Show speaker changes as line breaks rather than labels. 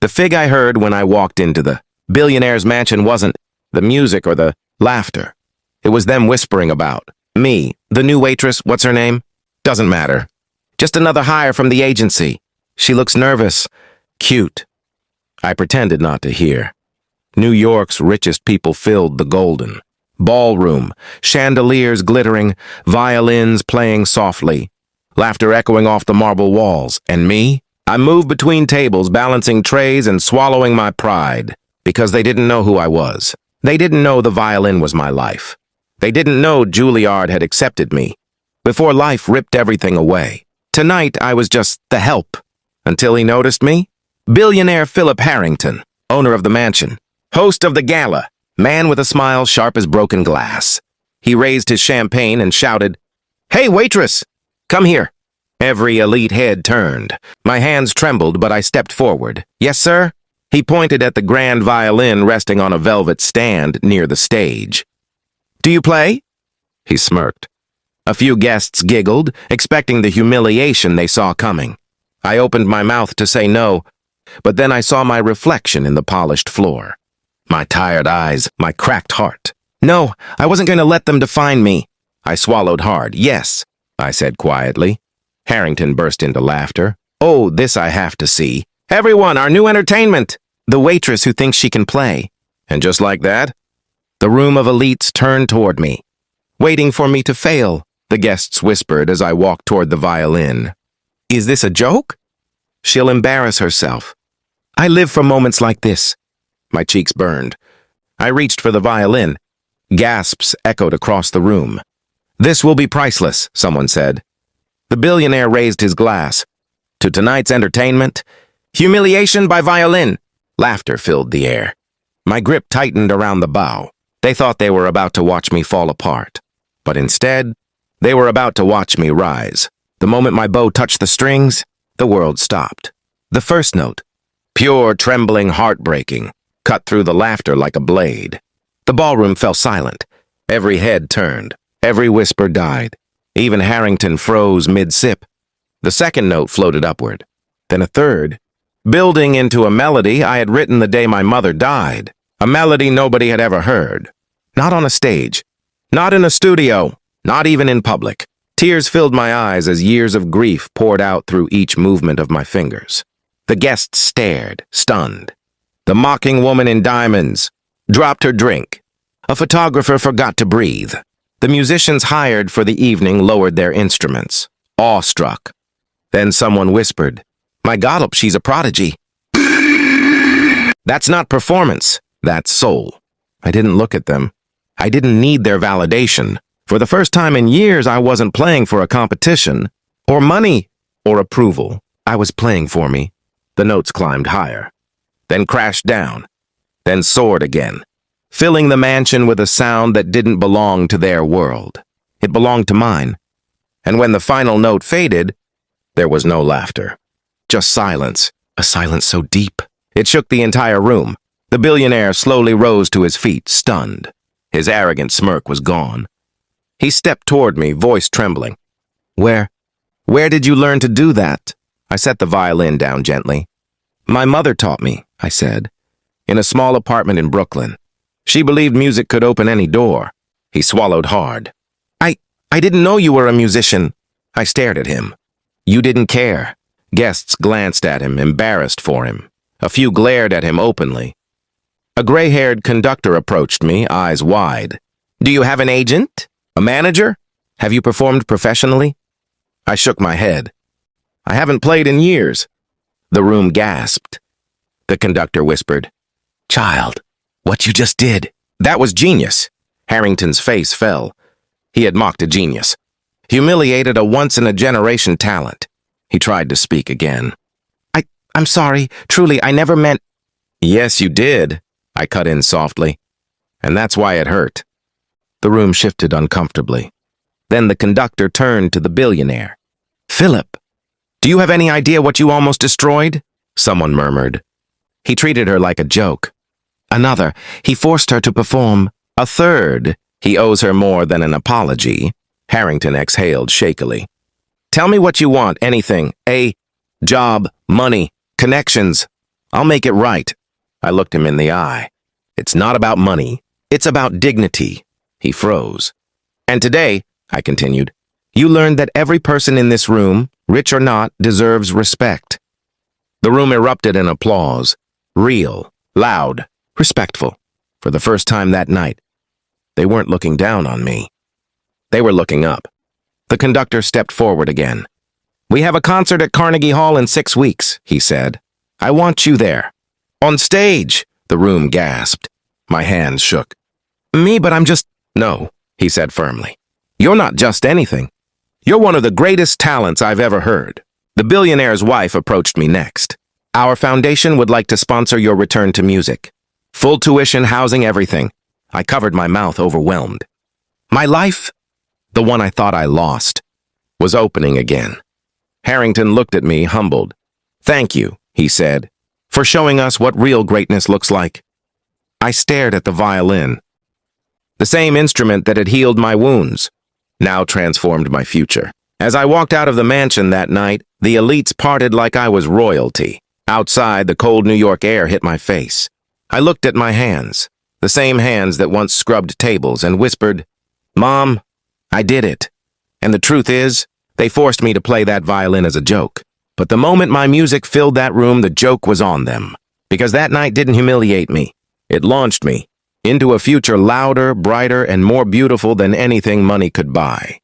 The fig I heard when I walked into the billionaire's mansion wasn't the music or the laughter. It was them whispering about me, the new waitress, what's her name? Doesn't matter. Just another hire from the agency. She looks nervous, cute. I pretended not to hear. New York's richest people filled the golden ballroom, chandeliers glittering, violins playing softly, laughter echoing off the marble walls. And me? I moved between tables, balancing trays and swallowing my pride, because they didn't know who I was. They didn't know the violin was my life. They didn't know Juilliard had accepted me, before life ripped everything away. Tonight, I was just the help, until he noticed me. Billionaire Philip Harrington, owner of the mansion, host of the gala, man with a smile sharp as broken glass. He raised his champagne and shouted, "Hey, waitress, come here." Every elite head turned. My hands trembled, but I stepped forward. "Yes, sir?" He pointed at the grand violin resting on a velvet stand near the stage. "Do you play?" He smirked. A few guests giggled, expecting the humiliation they saw coming. I opened my mouth to say no, but then I saw my reflection in the polished floor. My tired eyes, my cracked heart. "No, I wasn't going to let them define me." I swallowed hard. "Yes," I said quietly. Harrington burst into laughter. "Oh, this I have to see. Everyone, our new entertainment! The waitress who thinks she can play." And just like that, the room of elites turned toward me. "Waiting for me to fail," the guests whispered as I walked toward the violin. "Is this a joke? She'll embarrass herself." I live for moments like this. My cheeks burned. I reached for the violin. Gasps echoed across the room. "This will be priceless," someone said. The billionaire raised his glass. "To tonight's entertainment, humiliation by violin." Laughter filled the air. My grip tightened around the bow. They thought they were about to watch me fall apart. But instead, they were about to watch me rise. The moment my bow touched the strings, the world stopped. The first note, pure, trembling, heartbreaking, cut through the laughter like a blade. The ballroom fell silent. Every head turned. Every whisper died. Even Harrington froze mid-sip. The second note floated upward. Then a third, building into a melody I had written the day my mother died. A melody nobody had ever heard. Not on a stage. Not in a studio. Not even in public. Tears filled my eyes as years of grief poured out through each movement of my fingers. The guests stared, stunned. The mocking woman in diamonds dropped her drink. A photographer forgot to breathe. The musicians hired for the evening lowered their instruments, awestruck. Then someone whispered, "My God, she's a prodigy." That's not performance, that's soul. I didn't look at them. I didn't need their validation. For the first time in years, I wasn't playing for a competition, or money, or approval. I was playing for me. The notes climbed higher, then crashed down, then soared again, filling the mansion with a sound that didn't belong to their world. It belonged to mine. And when the final note faded, there was no laughter. Just silence, a silence so deep. It shook the entire room. The billionaire slowly rose to his feet, stunned. His arrogant smirk was gone. He stepped toward me, voice trembling. Where did you learn to do that?" I set the violin down gently. "My mother taught me," I said, "in a small apartment in Brooklyn. She believed music could open any door." He swallowed hard. I didn't know you were a musician." I stared at him. "You didn't care." Guests glanced at him, embarrassed for him. A few glared at him openly. A gray-haired conductor approached me, eyes wide. "Do you have an agent? A manager? Have you performed professionally?" I shook my head. "I haven't played in years." The room gasped. The conductor whispered, "Child, what you just did, that was genius." Harrington's face fell. He had mocked a genius, humiliated a once-in-a-generation talent. He tried to speak again. I'm sorry, truly, I never meant—" "Yes, you did," I cut in softly. "And that's why it hurt." The room shifted uncomfortably. Then the conductor turned to the billionaire. "Philip, do you have any idea what you almost destroyed?" Someone murmured. "He treated her like a joke." Another, "He forced her to perform." A third, "He owes her more than an apology." Harrington exhaled shakily. "Tell me what you want, anything. A job, money, connections. I'll make it right. I looked him in the eye. It's not about money. It's about dignity. He froze. And today, I continued, you learned that every person in this room, rich or not, deserves respect. The room erupted in applause. Real, loud, respectful. For the first time that night, they weren't looking down on me. They were looking up. The conductor stepped forward again. We have a concert at Carnegie Hall in 6 weeks, he said. I want you there. On stage, the room gasped. My hands shook. Me, but I'm just... No, he said firmly. You're not just anything. You're one of the greatest talents I've ever heard. The billionaire's wife approached me next. Our foundation would like to sponsor your return to music. Full tuition, housing, everything. I covered my mouth, overwhelmed. My life, the one I thought I lost, was opening again. Harrington looked at me, humbled. Thank you, he said, for showing us what real greatness looks like. I stared at the violin. The same instrument that had healed my wounds, now transformed my future. As I walked out of the mansion that night, the elites parted like I was royalty. Outside, the cold New York air hit my face. I looked at my hands, the same hands that once scrubbed tables, and whispered, Mom, I did it. And the truth is, they forced me to play that violin as a joke. But the moment my music filled that room, the joke was on them. Because that night didn't humiliate me. It launched me into a future louder, brighter, and more beautiful than anything money could buy.